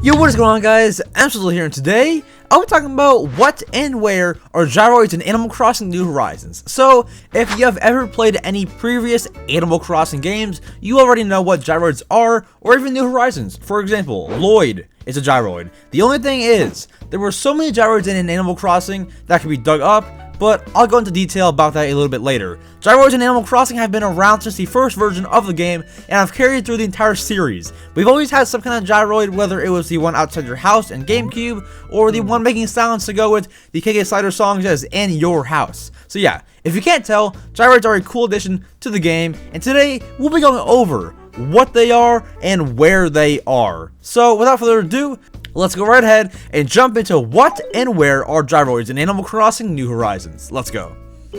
Yo, what is going on, guys? EmSwizzle here, and today I'll be talking about what and where are gyroids in Animal Crossing New Horizons. So, if you have ever played any previous Animal Crossing games, you already know what gyroids are, or even New Horizons. For example, Lloyd is a gyroid. The only thing is, there were so many gyroids in Animal Crossing that could be dug up, but I'll go into detail about that a little bit later. Gyroids in Animal Crossing have been around since the first version of the game, and have carried through the entire series. We've always had some kind of gyroid, whether it was the one outside your house in GameCube, or the one making sounds to go with the KK Slider songs as in your house. So yeah, if you can't tell, gyroids are a cool addition to the game, and today we'll be going over what they are and where they are. So without further ado, let's go right ahead and jump into what and where are gyroids in Animal Crossing New Horizons. Let's go.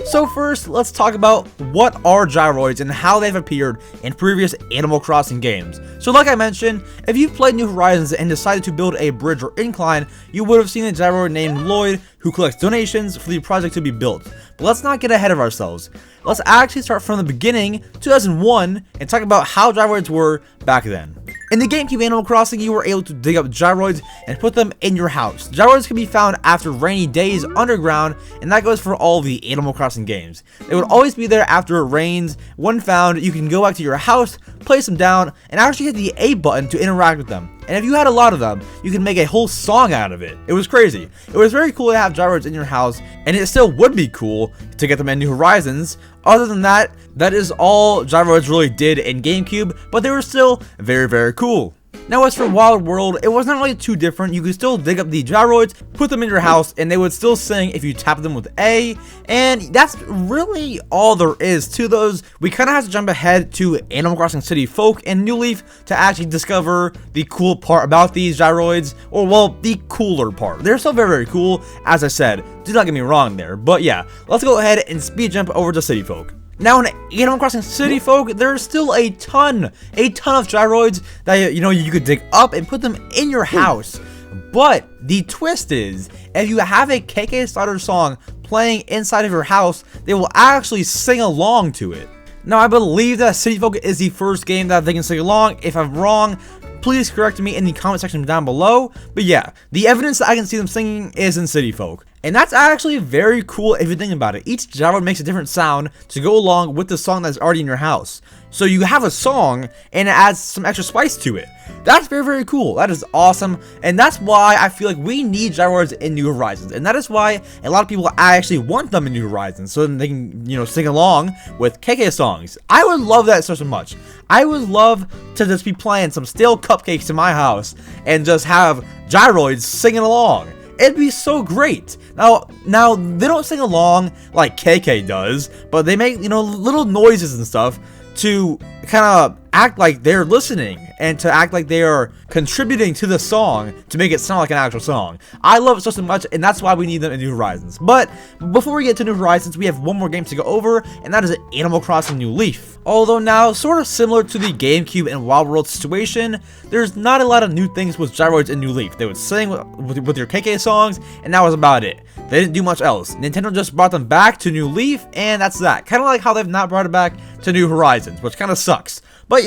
So first, let's talk about what are gyroids and how they've appeared in previous Animal Crossing games. So like I mentioned, if you played New Horizons and decided to build a bridge or incline, you would have seen a gyroid named Lloyd who collects donations for the project to be built. But let's not get ahead of ourselves. Let's actually start from the beginning, 2001, and talk about how gyroids were back then. In the GameCube Animal Crossing, you were able to dig up gyroids and put them in your house. Gyroids can be found after rainy days underground, and that goes for all the Animal Crossing games. They would always be there after it rains. When found, you can go back to your house, place them down, and actually hit the A button to interact with them. And if you had a lot of them, you could make a whole song out of it. It was crazy. It was very cool to have gyroids in your house, and it still would be cool to get them in New Horizons. Other than that, that is all gyroids really did in GameCube, but they were still very, very cool. Now as for Wild World, it wasn't really too different. You could still dig up the gyroids, put them in your house, and they would still sing if you tap them with A, and that's really all there is to those. We kind of have to jump ahead to Animal Crossing City Folk and New Leaf to actually discover the cool part about these gyroids, or well, the cooler part. They're still very, very cool, as I said. Do not get me wrong there, but yeah, let's go ahead and speed jump over to City Folk. Now in Animal Crossing City Folk, there's still a ton of gyroids that you could dig up and put them in your house. But the twist is, if you have a KK Slider song playing inside of your house, they will actually sing along to it. Now I believe that City Folk is the first game that they can sing along. If I'm wrong, please correct me in the comment section down below. But yeah, the evidence that I can see them singing is in City Folk. And that's actually very cool if you think about it. Each gyroid makes a different sound to go along with the song that's already in your house. So you have a song and it adds some extra spice to it. That's very, very cool. That is awesome. And that's why I feel like we need gyroids in New Horizons. And that is why a lot of people actually want them in New Horizons, so then they can, sing along with KK songs. I would love that so much. I would love to just be playing some stale cupcakes in my house and just have gyroids singing along. It'd be so great. Now they don't sing along like KK does, but they make, little noises and stuff to kind of act like they're listening and to act like they are contributing to the song to make it sound like an actual song. I love it so much, and that's why we need them in New Horizons. But before we get to New Horizons, we have one more game to go over, and that is Animal Crossing New Leaf. Although now, sort of similar to the GameCube and Wild World situation, there's not a lot of new things with gyroids in New Leaf. They would sing with your KK songs, and that was about it. They didn't do much else. Nintendo just brought them back to New Leaf, and that's that. Kind of like how they've not brought it back to New Horizons, which kind of sucks. But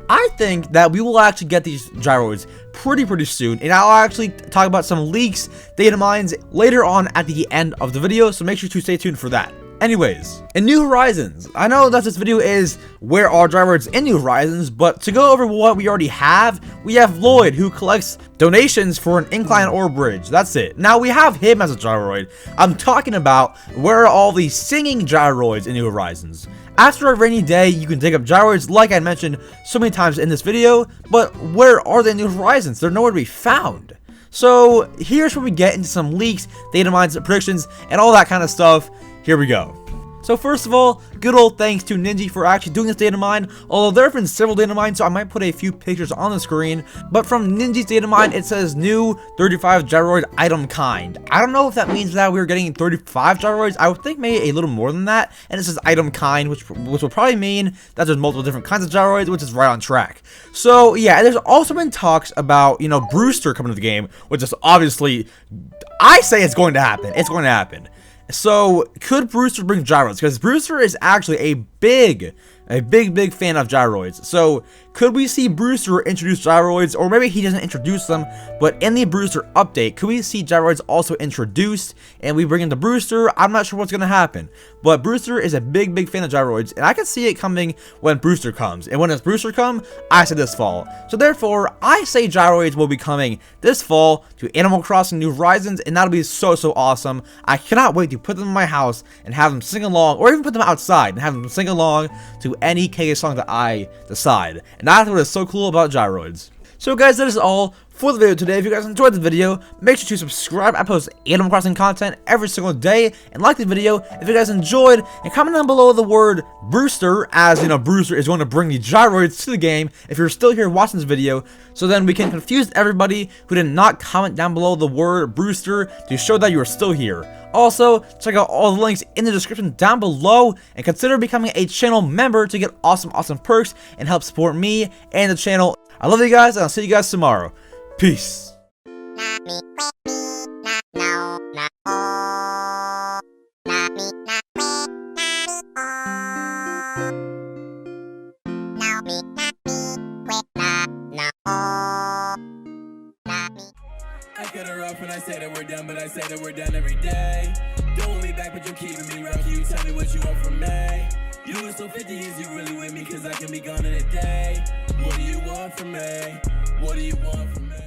I think that we will actually get these gyroids pretty soon, and I'll actually talk about some leaks, data mines later on at the end of the video, so make sure to stay tuned for that. Anyways, in New Horizons, I know that this video is where are gyroids in New Horizons, but to go over what we already have, we have Lloyd, who collects donations for an incline or bridge. That's it. Now we have him as a gyroid. I'm talking about where are all these singing gyroids in New Horizons. After a rainy day, you can dig up gyroids like I mentioned so many times in this video, but where are they in New Horizons? They're nowhere to be found. So here's where we get into some leaks, data mines, predictions, and all that kind of stuff. Here we go. So first of all, good old thanks to Ninja for actually doing this data mine, although there have been several data mines, so I might put a few pictures on the screen, but from Ninja's data mine, it says new 35 gyroid item kind. I don't know if that means that we're getting 35 gyroids. I would think maybe a little more than that, and it says item kind, which will probably mean that there's multiple different kinds of gyroids, which is right on track. So yeah, there's also been talks about, Brewster coming to the game, which is obviously, I say it's going to happen. It's going to happen. So, could Brewster bring gyroids? Because Brewster is actually a big a big fan of gyroids. So could we see Brewster introduce gyroids, or maybe he doesn't introduce them, but in the Brewster update, could we see gyroids also introduced and we bring in the Brewster? I'm not sure what's gonna happen, but Brewster is a big fan of gyroids, and I can see it coming when Brewster comes. And when does Brewster come? I say this fall. So therefore, I say gyroids will be coming this fall to Animal Crossing New Horizons, and that'll be so awesome. I cannot wait to put them in my house and have them sing along, or even put them outside and have them sing along to any KK song that I decide. And that's what is so cool about gyroids. So guys, that is all for the video today. If you guys enjoyed the video, make sure to subscribe. I post Animal Crossing content every single day, and like the video if you guys enjoyed, and comment down below the word Brewster, as you know Brewster is going to bring the gyroids to the game if you're still here watching this video, so then we can confuse everybody who did not comment down below the word Brewster to show that you are still here. Also, check out all the links in the description down below, and consider becoming a channel member to get awesome perks and help support me and the channel. I love you guys, and I'll see you guys tomorrow. Peace. I cut her off when I say that we're done, but I say that we're done every day. Don't want me back, but you're keeping me rough. You tell me what you want from me. You were so 50, is you really with me? Cause I can be gone in a day. What do you want from me? What do you want from me?